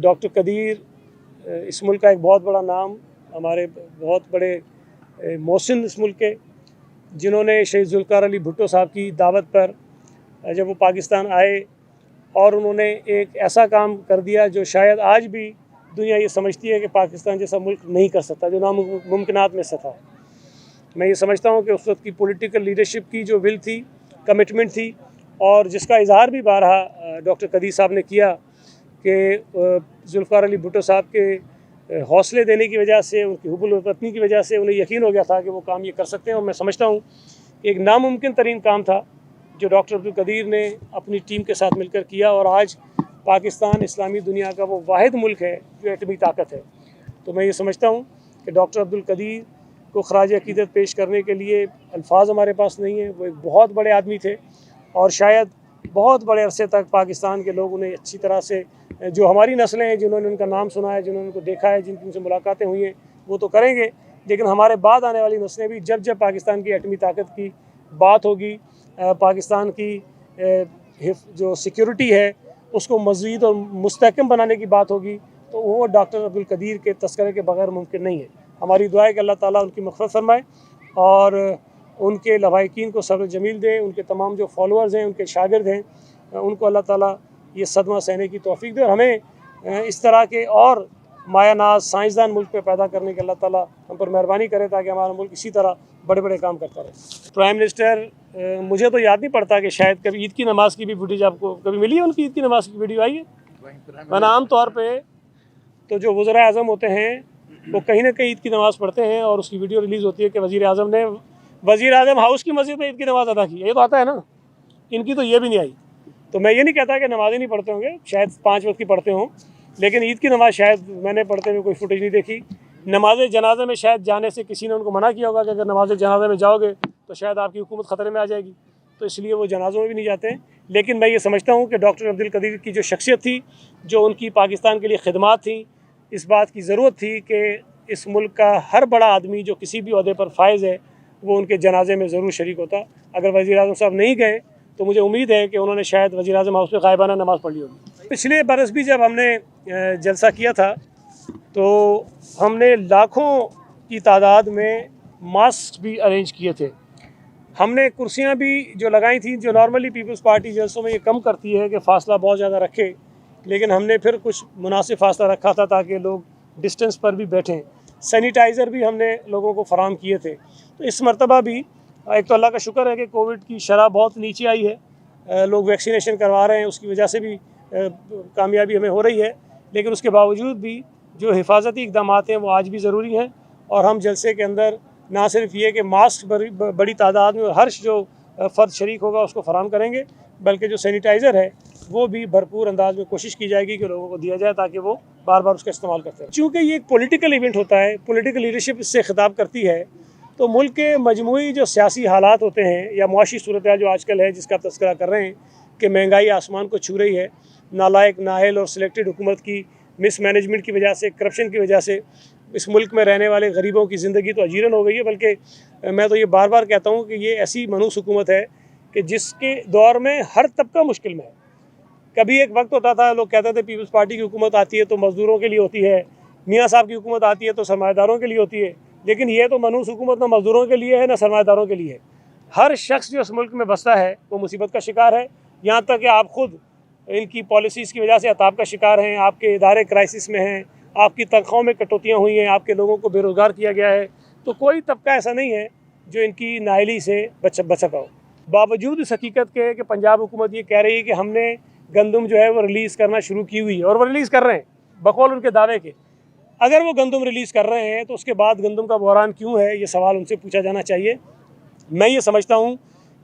Doctor Qadeer इस मुल्क का एक बहुत बड़ा नाम, हमारे बहुत बड़े मोहसिन इस मुल्क के, जिन्होंने शहीद जुल्फ़िकार अली भुट्टो साहब की दावत पर जब वो पाकिस्तान आए और उन्होंने एक ऐसा काम कर दिया जो शायद आज भी दुनिया ये समझती है कि पाकिस्तान जैसा मुल्क नहीं कर सकता, जो नामुमकिनात में से था। मैं ये समझता हूँ कि उस वक्त की पॉलिटिकल लीडरशिप की जो विल थी, कमिटमेंट थी, और जिसका इजहार भी बारहा डॉक्टर कदीर साहब ने किया कि जुल्फ़िकार अली भुट्टो साहब के हौसले देने की वजह से, उनकी हुब्बुल वतनी की वजह से उन्हें यकीन हो गया था कि वो काम ये कर सकते हैं। और मैं समझता हूँ एक नामुमकिन तरीन काम था जो डॉक्टर अब्दुल कदीर ने अपनी टीम के साथ मिलकर किया, और आज पाकिस्तान इस्लामी दुनिया का वो वाहिद मुल्क है जो एटमी ताकत है। तो मैं ये समझता हूँ कि डॉक्टर अब्दुल कदीर को खराज अकीदत पेश करने के लिए अल्फाज हमारे पास नहीं है। वो एक बहुत बड़े आदमी थे और शायद बहुत बड़े अरसे तक पाकिस्तान के लोग उन्हें अच्छी तरह से, जो हमारी नस्लें हैं जिन्होंने उनका नाम सुना है, जिन्होंने उनको देखा है, जिनकी उनसे मुलाकातें हुई हैं, वो तो करेंगे, लेकिन हमारे बाद आने वाली नस्लें भी जब जब पाकिस्तान की एटमी ताकत की बात होगी, पाकिस्तान की जो सिक्योरिटी है उसको मज़ीद और मुस्तहकम बनाने की बात होगी, तो वो डॉक्टर अब्दुल कदीर के तस्करे के बगैर मुमकिन नहीं है। हमारी दुआ है कि अल्लाह ताला उनकी मग़फ़िरत फरमाए और उनके लवाहिकीन को सब्र जमील दे। उनके तमाम जो फॉलोअर्स हैं, उनके शागिर्द हैं, उनको अल्लाह ताला ये सदमा सहने की तौफीक दे, और हमें इस तरह के और मायानाज़ साइंसदान मुल्क पे पैदा करने के अल्लाह ताला हम पर मेहरबानी करे, ताकि हमारा मुल्क इसी तरह बड़े बड़े काम करता रहे। प्राइम मिनिस्टर, मुझे तो याद नहीं पड़ता कि शायद कभी ईद की नमाज़ की भी फुटेज आपको कभी मिली है, उनकी ईद की नमाज़ की वीडियो आई है? मैंने आम तौर पर तो जो वज़ीर आज़म होते हैं वो कहीं ना कहीं ईद की नमाज़ पढ़ते हैं और उसकी वीडियो रिलीज़ होती है कि वज़ीर आज़म ने वज़ीर आज़म हाउस की मस्जिद में ईद की नमाज़ अदा की। ये तो आता है ना, इनकी तो ये भी नहीं आई। तो मैं ये नहीं कहता कि नमाज़ें नहीं पढ़ते होंगे, शायद 5 वक्त की पढ़ते हों, लेकिन ईद की नमाज़ शायद मैंने पढ़ते हुए कोई फुटेज नहीं देखी। नमाज जनाजे में शायद जाने से किसी ने उनको मना किया होगा कि अगर नमाज जनाजे में जाओगे तो शायद आपकी हुकूमत ख़तरे में आ जाएगी, तो इसलिए वो जनाज़ों में भी नहीं जाते हैं। लेकिन मैं ये समझता हूँ कि डॉक्टर अब्दुल कदीर की जो शख्सियत थी, जो उनकी पाकिस्तान के लिए खिदमात थी, इस बात की ज़रूरत थी कि इस मुल्क का हर बड़ा आदमी जो किसी भी ओहदे पर फायज़ है वो उनके जनाजे में ज़रूर शरीक होता। अगर वज़ीर आज़म साहब नहीं गए तो मुझे उम्मीद है कि उन्होंने शायद वज़ीर आज़म हाउस में गायबाना नमाज़ पढ़ ली होगी। पिछले बरस भी जब हमने जलसा किया था तो हमने लाखों की तादाद में मास्क भी अरेंज किए थे। हमने कुर्सियाँ भी जो लगाई थी, जो नॉर्मली पीपल्स पार्टी जलसों में ये कम करती है कि फ़ासला बहुत ज़्यादा रखे, लेकिन हमने फिर कुछ मुनासिब फ़ासला रखा था ताकि लोग डिस्टेंस पर भी बैठें। सैनिटाइज़र भी हमने लोगों को फ़राहम किए थे। तो इस मरतबा भी एक तो अल्लाह का शुक्र है कि कोविड की शरह बहुत नीचे आई है, लोग वैक्सीनेशन करवा रहे हैं, उसकी वजह से भी कामयाबी हमें हो रही है, लेकिन उसके बावजूद भी जो हिफाजती इक़दाम हैं वो आज भी ज़रूरी हैं। और हम जलसे के अंदर ना सिर्फ ये कि मास्क बड़ी तादाद में हर जो फ़र्द शरीक होगा उसको फ़राहम करेंगे, बल्कि जो सैनिटाइज़र है वो भी भरपूर अंदाज में कोशिश की जाएगी कि लोगों को दिया जाए ताकि वो बार बार उसका इस्तेमाल करते हैं। चूँकि ये एक पॉलिटिकल इवेंट होता है, पॉलिटिकल लीडरशिप इससे खिताब करती है, तो मुल्क के मजमूई जो सियासी हालात होते हैं या मुआशी सूरत जो आजकल है, जिसका तस्करा कर रहे हैं कि महंगाई आसमान को छू रही है, नालायक, नाअहल और सिलेक्टेड हुकूमत की मिसमैनेजमेंट की वजह से, करप्शन की वजह से इस मुल्क में रहने वाले गरीबों की ज़िंदगी तो अजीरन हो गई है। बल्कि मैं तो ये बार बार कहता हूँ कि ये ऐसी मनहूस हुकूमत है कि जिसके दौर में हर तबका मुश्किल में है। कभी एक वक्त होता था, लोग कहते थे पीपल्स पार्टी की हुकूमत आती है तो मज़दूरों के लिए होती है, मियाँ साहब की हुकूमत आती है तो सरमाएदारों के लिए होती है, लेकिन ये तो मनहूस हुकूमत ना मज़दूरों के लिए है ना सरमाएदारों के लिए है। हर शख्स जो इस मुल्क में बसता है वो मुसीबत का शिकार है, यहाँ तक कि आप खुद इनकी पॉलिसीज़ की वजह से अताब का शिकार हैं, आपके इदारे क्राइसिस में हैं, आपकी तनख्वाहों में कटौतियाँ हुई हैं, आपके लोगों को बेरोज़गार किया गया है। तो कोई तबका ऐसा नहीं है जो इनकी नाअहली से बच सका हो। बावजूद इस हकीकत के कि पंजाब हुकूमत ये कह रही है कि हमने गंदम जो है वो रिलीज़ करना शुरू की हुई है, और वो रिलीज़ कर रहे हैं बकौल उनके दावे के। अगर वो गंदम रिलीज़ कर रहे हैं तो उसके बाद गंदम का बहरान क्यों है, ये सवाल उनसे पूछा जाना चाहिए। मैं ये समझता हूँ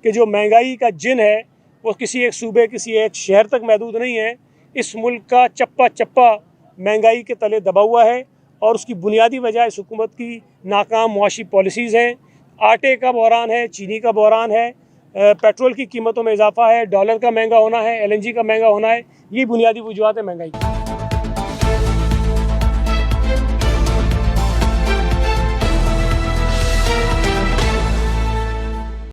कि जो महंगाई का जिन है वो किसी एक सूबे, किसी एक शहर तक महदूद नहीं है। इस मुल्क का चप्पा चप्पा महंगाई के तले दबा हुआ है, और उसकी बुनियादी वजह इस हुकूमत की नाकाम मुआशी पॉलिसीज़ हैं। आटे का बहरान है, चीनी का बहरान है, पेट्रोल की कीमतों में इजाफा है, डॉलर का महंगा होना है, LNG का महंगा होना है। ये बुनियादी वजूहत है महंगाई की।